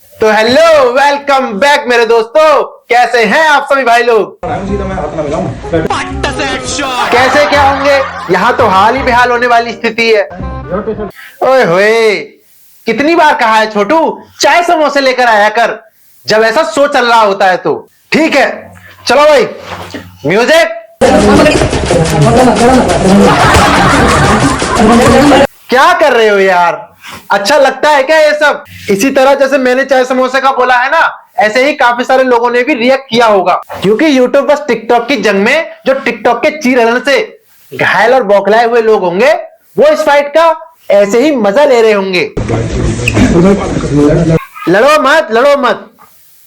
तो hello, welcome back मेरे दोस्तों। कैसे हैं आप सभी भाई लोग? कैसे क्या होंगे, यहाँ तो हाल ही बेहाल होने वाली स्थिति है। ओए होए, कितनी बार कहा है छोटू, चाय समोसे लेकर आया कर जब ऐसा शो चल रहा होता है तो। ठीक है चलो भाई, म्यूजिक। क्या कर रहे हो यार? अच्छा लगता है क्या ये सब? इसी तरह जैसे मैंने चाय समोसे का बोला है ना, ऐसे ही काफी सारे लोगों ने भी रिएक्ट किया होगा, क्योंकि यूट्यूब बस टिकटॉक की जंग में जो टिकटॉक के चीरहरण से घायल और बौखलाए हुए लोग होंगे, वो इस फाइट का ऐसे ही मजा ले रहे होंगे। लड़ो मत,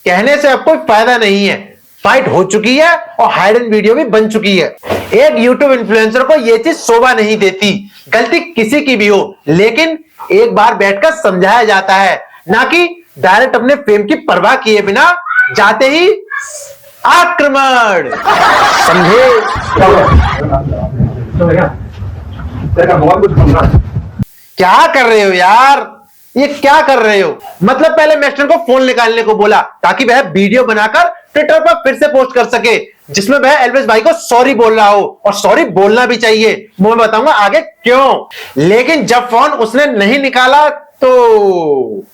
कहने से अब कोई फायदा नहीं है। फाइट हो चुकी है और हाइड एंड वीडियो भी बन चुकी है। एक यूट्यूब इन्फ्लुएंसर को यह चीज शोभा नहीं देती, गलती किसी की भी हो, लेकिन एक बार बैठकर समझाया जाता है, ना कि डायरेक्ट अपने फेम की परवाह किए बिना जाते ही आक्रमण। समझे? क्या कर रहे हो यार? ये क्या कर रहे हो? मतलब पहले मैक्सटन को फोन निकालने को बोला ताकि वह वीडियो बनाकर ट्विटर पर फिर से पोस्ट कर सके, जिसमें वह एल्विस भाई को सॉरी बोल रहा हो, और सॉरी बोलना भी चाहिए। मैं बताऊंगा आगे क्यों। लेकिन जब फोन उसने नहीं निकाला तो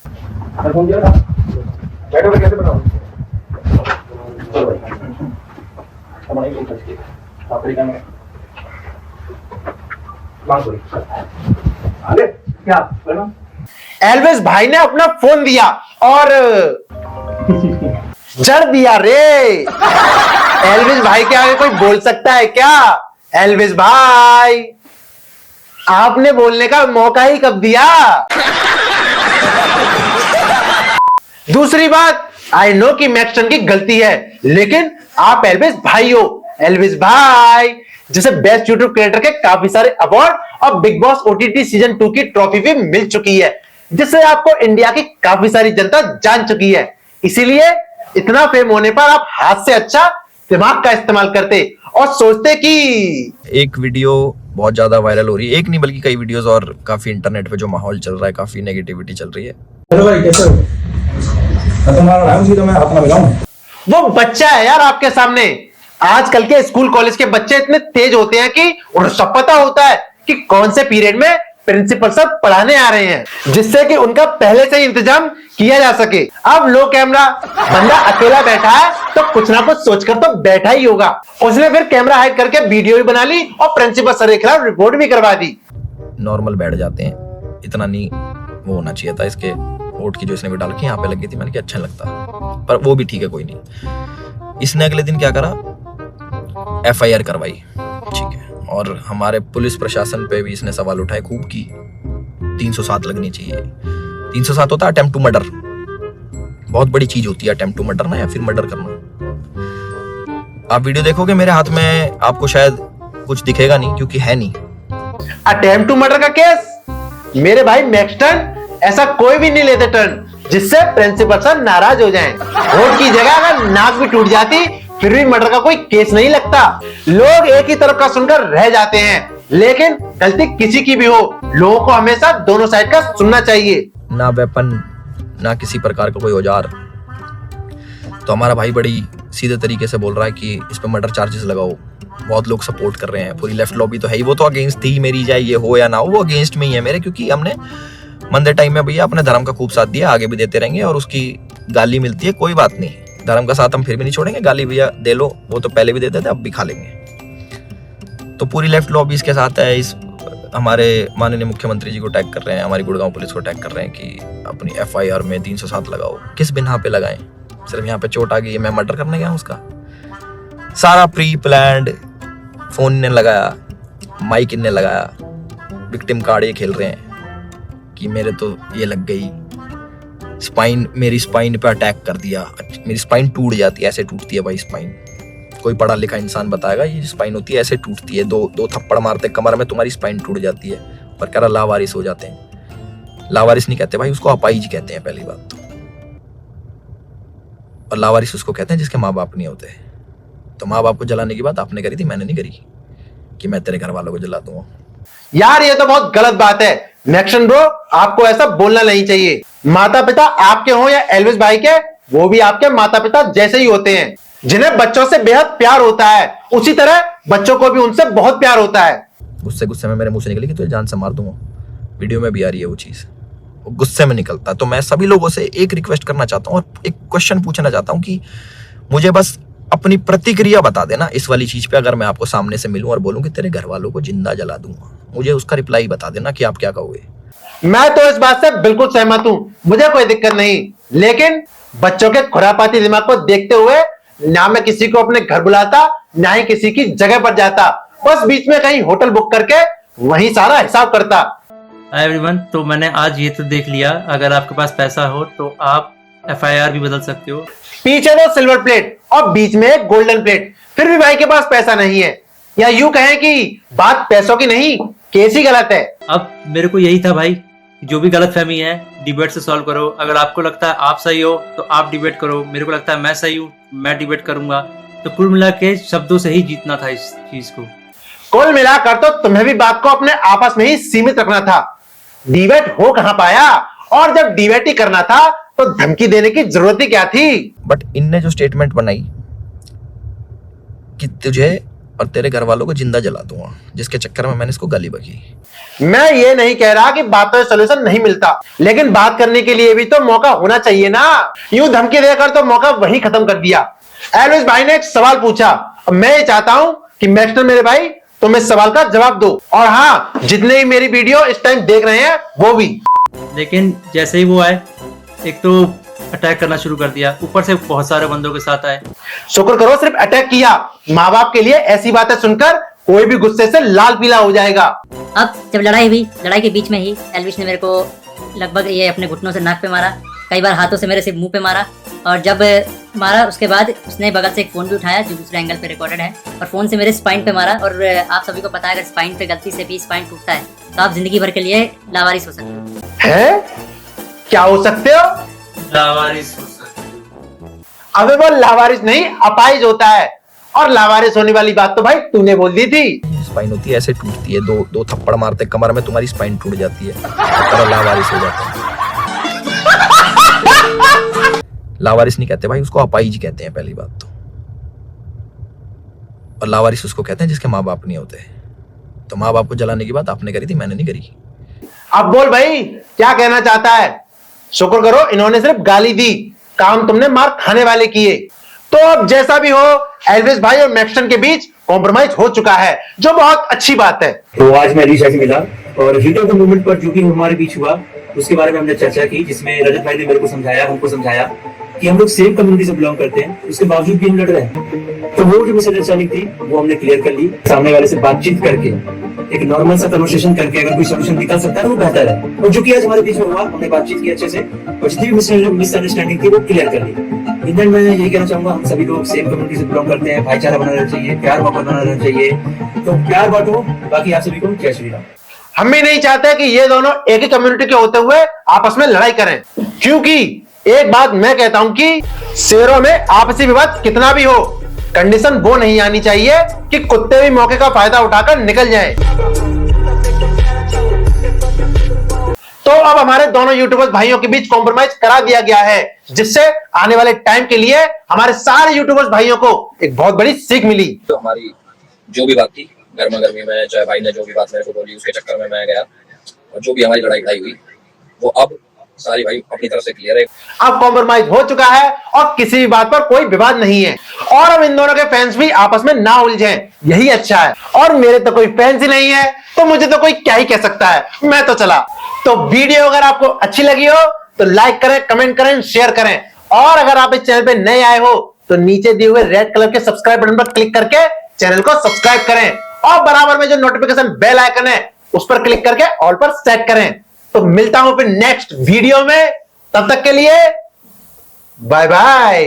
एल्विस भाई ने अपना फोन दिया और जड़ दिया रे। एल्विस भाई के आगे कोई बोल सकता है क्या? एल्विस भाई, आपने बोलने का मौका ही कब दिया? दूसरी बात, आई नो कि मैक्सटन की गलती है, लेकिन आप एल्विस भाई हो। एल्विस भाई जिसे बेस्ट यूट्यूब क्रिएटर के काफी सारे अवार्ड और बिग बॉस ओटीटी सीजन 2 की ट्रॉफी भी मिल चुकी है, जिससे आपको इंडिया की काफी सारी जनता जान चुकी है। इसीलिए इतना फेम होने पर आप हाथ से अच्छा दिमाग का इस्तेमाल करते और सोचते कि एक वीडियो बहुत ज्यादा वायरल हो रही है, एक नहीं बल्कि कई वीडियोस, और काफी इंटरनेट पे जो माहौल चल रहा है, काफी नेगेटिविटी चल रही है। वो बच्चा है यार आपके सामने। आजकल के स्कूल कॉलेज के बच्चे इतने तेज होते हैं कि उन्हें सब पता होता है कि कौन से पीरियड में प्रिंसिपल सर पढ़ाने आ रहे हैं, जिससे कि उनका पहले से ही इंतजाम किया जा सके। अब लो कैमरा, बंदा अकेला बैठा है तो कुछ ना कुछ सोचकर तो बैठा ही होगा। उसने फिर कैमरा हाइड करके वीडियो भी बना ली और प्रिंसिपल सर के खिलाफ रिपोर्ट भी करवा दी। नॉर्मल बैठ जाते हैं, इतना नहीं वो होना चाहिए था। इसके वोट की जो इसने भी डाल के यहाँ पे लगी थी, मैंने कहा अच्छा लगता, पर वो भी ठीक है, कोई नहीं। इसने अगले दिन क्या करा, FIR करवाई, ठीक है, और हमारे पुलिस प्रशासन पे भी इसने सवाल उठाए खूब की 307 लगनी चाहिए। 307 होता है अटेम्प्ट टू मर्डर, बहुत बड़ी चीज होती है अटेम्प्ट टू मर्डर ना, या फिर मर्डर करना। आप वीडियो देखोगे मेरे हाथ में, आपको शायद कुछ दिखेगा नहीं क्योंकि है नहीं। अटेम्प्ट टू मर्डर का केस मेरे भाई मैक्सटन ऐसा कोई भी नहीं लेते टर्न जिससे प्रिंसिपल सर नाराज हो जाएं। वोट की जगह अगर नाक भी टूट जाती फिर भी मर्डर का कोई केस नहीं लगता। लोग एक ही तरफ का सुनकर रह जाते हैं, लेकिन गलती किसी की भी हो, लोगों को हमेशा दोनों साइड का सुनना चाहिए। ना वेपन, ना किसी प्रकार का कोई औजार। तो हमारा भाई बड़ी सीधे तरीके से बोल रहा है कि इस पे मर्डर चार्जेस लगाओ। बहुत लोग सपोर्ट कर रहे हैं, पूरी लेफ्ट लॉबी तो है ही, वो तो अगेंस्ट थी मेरी, चाहे ये हो या ना हो, वो अगेंस्ट में ही है मेरे, क्योंकि हमने मंदे टाइम में भैया अपने धर्म का खूब साथ दिया, आगे भी देते रहेंगे, और उसकी गाली मिलती है कोई बात नहीं, धर्म का साथ हम फिर भी नहीं छोड़ेंगे। गाली भैया दे लो, वो तो पहले भी देते थे, अब भी खा लेंगे। तो पूरी लेफ्ट लॉबी इसके साथ है। इस हमारे माननीय मुख्यमंत्री जी को टैग कर रहे हैं, हमारी गुड़गांव पुलिस को टैग कर रहे हैं कि अपनी FIR में 307 लगाओ। किस बिना पे लगाएं? सिर्फ यहाँ पे चोट आ गई है, मैं मर्डर करने गया हूँ उसका? सारा प्री प्लान्ड, फोन ने लगाया, माइक इनने लगाया, विक्टिम कार्ड ये खेल रहे हैं कि मेरे तो ये लग गई स्पाइन, मेरी स्पाइन पे अटैक कर दिया, मेरी स्पाइन टूट जाती है। ऐसे टूटती है भाई स्पाइन, कोई पढ़ा लिखा इंसान बताएगा ये स्पाइन होती है, ऐसे टूटती है। दो थप्पड़ मारते कमर में, तुम्हारी स्पाइन टूट जाती है, पर कह रहा लावारिस हो जाते हैं। लावारिस नहीं कहते भाई, उसको अपाहिज कहते हैं पहली बात तो। और लावारिस उसको कहते हैं जिसके माँ बाप नहीं होते। तो माँ बाप को जलाने की बात आपने करी थी, मैंने नहीं करी कि मैं तेरे घर वालों को जला दूंगा। यार ये तो बहुत गलत बात है। मैक्सन ब्रो, आपको ऐसा बोलना नहीं चाहिए। माता पिता आपके हो या एल्विस भाई के, वो भी आपके माता पिता जैसे ही होते हैं। जिन्हें बच्चों से बेहद प्यार होता है, उसी तरह बच्चों को भी उनसे बहुत प्यार होता है। गुस्से में मेरे मुंह से निकली कि तुझे जान से मार दूंगा। वीडियो में भी आ रही है वो चीज, वो गुस्से में निकलता है। तो मैं सभी लोगों से एक रिक्वेस्ट करना चाहता हूँ और एक क्वेश्चन पूछना चाहता हूँ कि मुझे बस अपनी प्रतिक्रिया बता देना इस वाली चीज पे। अगर मैं आपको सामने से मिलूं और बोलूं कि तेरे घर वालों को जिंदा जला दूंगा, मुझे उसका रिप्लाई बता देना कि आप क्या कहोगे। मैं तो इस बात से बिल्कुल सहमत हूं, मुझे कोई दिक्कत नहीं। लेकिन बच्चों के खुरापाती दिमाग को देखते हुए ना मैं किसी को अपने घर बुलाता, ना ही किसी की जगह पर जाता। बस बीच में कहीं होटल बुक करके वहीं सारा हिसाब करता। हाय एवरीवन, तो मैंने आज ये तो देख लिया, अगर आपके पास पैसा हो तो आप FIR भी बदल सकते हो। पीछे दो सिल्वर प्लेट और बीच में एक गोल्डन प्लेट, फिर भी भाई के पास पैसा नहीं है। या यूं कहें कि बात पैसों की नहीं, केस ही गलत है। अब मेरे को यही था भाई, जो भी गलत फहमी है डिबेट से सॉल्व करो। अगर आपको लगता है आप सही हो तो आप डिबेट करो, मेरे को लगता है मैं सही हूँ, मैं डिबेट करूंगा। तो कुल मिला के शब्दों से ही जीतना था इस चीज को। कुल मिलाकर तो तुम्हें भी बात को अपने आपस में ही सीमित रखना था। डिबेट हो कहां पाया, और जब डिबेट ही करना था तो धमकी देने की जरूरत ही क्या थी। बट इनने जो स्टेटमेंट बनाई कि तुझे और तेरे घर वालों को जिंदा जला दूंगा, जिसके चक्कर में मैंने इसको गाली बकी। मैं ये नहीं कह रहा कि बातों से सोल्यूशन नहीं मिलता, लेकिन बात करने के लिए भी तो मौका होना चाहिए ना। यूं धमकी देकर तो मौका वहीं खत्म कर दिया। एल्विस भाई ने एक सवाल पूछा, अब मैं ये चाहता हूं कि मैक्सटन मेरे भाई तुम इस सवाल का जवाब दो, और हाँ, जितने ही मेरी वीडियो इस टाइम देख रहे हैं वो भी। लेकिन जैसे ही वो आए, एक तो अटैक करना शुरू कर दिया, ऊपर से बहुत सारे बंदों के साथ आए। शुक्र करो सिर्फ अटैक किया। माँ बाप के लिए ऐसी बातें सुनकर कोई भी गुस्से से लाल पीला हो जाएगा। अब जब लड़ाई हुई, लड़ाई के बीच में ही एल्विस ने मेरे को लगभग ये अपने घुटनों से नाक पे मारा, कई बार हाथों से मेरे सिर्फ मुंह पे मारा, और जब मारा उसके बाद उसने बगल से एक फोन भी उठाया जो दूसरे एंगल पे रिकॉर्डेड है, और फोन से मेरे स्पाइन पे मारा। और आप सभी को पता है, अगर स्पाइन पे गलती से भी स्पाइन टूटता है तो आप जिंदगी भर के लिए लावारिस हो सकते हो। हैं? क्या हो सकते हो? लावारिस हो सकते हो। अबे वो लावारिस नहीं, अपाहिज होता है। और लावारिस होने वाली बात तो भाई तूने बोल दी थी। स्पाइन होती है, ऐसे टूटती है, दो थप्पड़ मारते कमर में तुम्हारी स्पाइन टूट जाती है और लावारिस हो जाता है। लावारिस नहीं कहते भाई, उसको अपाहिज कहते हैं पहली बात तो। और लावारिस उसको कहते हैं जिसके माँ बाप नहीं होते। तो माँ बाप को जलाने की बात आपने करी थी, मैंने नहीं करी। अब बोल भाई, क्या कहना चाहता है? शुक्र करो इन्होंने सिर्फ गाली दी, काम तुमने मार खाने वाले किए। तो अब जैसा भी हो, एल्विस भाई और मैक्सटन के बीच कॉम्प्रोमाइज हो चुका है, जो बहुत अच्छी बात है। तो आज मैं ऋषा से मिला और हीट ऑफ द मूवमेंट पर जो भी हमारे बीच हुआ उसके बारे में हमने चर्चा की, जिसमें रजत भाई ने मेरे को समझाया, हमको समझाया कि हम लोग सेम कम्युनिटी से बिलोंग करते हैं, उसके बावजूद भी हम लड़ रहे हैं। तो वो जो मिसअंडरस्टैंडिंग थी वो हमने क्लियर कर ली, सामने वाले से बातचीत करके, एक नॉर्मल सा कन्वर्सेशन करके अगर कोई सोल्यूशन निकल सकता है तो वो बेहतर है। और जो कि आज हमारे बीच में हुआ, हमने बातचीत की अच्छे से और जितनी भी मिसअंडरस्टैंडिंग थी वो क्लियर कर ली। इंडियन में यही कहना चाहूंगा, हम सभी लोग सेम कम्युनिटी से बिलोंग करते हैं, भाईचारा बना रहना चाहिए, प्यार मोहब्बत बना रहना चाहिए। तो प्यार बांटो। बाकी आप सभी को जय श्री राम। हम भी नहीं चाहते कि ये दोनों एक ही कम्युनिटी के होते हुए आपस में लड़ाई करें, क्योंकि एक बात मैं कहता हूं कि शेरों में आपसी विवाद कितना भी हो, कंडीशन वो नहीं आनी चाहिए कि कुत्ते भी मौके का फायदा उठाकर निकल जाएं। तो अब हमारे दोनों यूट्यूबर्स भाइयों के बीच कॉम्प्रोमाइज करा दिया गया है, जिससे आने वाले टाइम के लिए हमारे सारे यूट्यूबर्स भाइयों को एक बहुत बड़ी सीख मिली। तो हमारी जो भी बात थी गर्मा गर्मी में, चाहे भाई ने जो भी बात मेरे को बोली उसके चक्कर में मैं गया, और जो भी हमारी लड़ाई हुई वो अब सारी भाई अपनी तरफ से क्लियर है। अब कॉम्प्रोमाइज हो चुका है और किसी भी बात पर कोई विवाद नहीं है, और अब इन दोनों के फैंस भी आपस में ना उलझें, यही अच्छा है। और मेरे तो कोई फैंस ही नहीं है, तो मुझे तो कोई क्या ही कह सकता है, मैं तो चला। तो वीडियो अगर आपको अच्छी लगी हो तो लाइक करें, कमेंट करें, शेयर करें, और अगर आप इस चैनल पे नए आए हो तो नीचे दिए हुए रेड कलर के सब्सक्राइब बटन पर क्लिक करके चैनल को सब्सक्राइब करें, और बराबर में जो नोटिफिकेशन बेल आइकन है उस पर क्लिक करके ऑल पर सेट करें। तो मिलता हूं फिर नेक्स्ट वीडियो में, तब तक के लिए बाय बाय।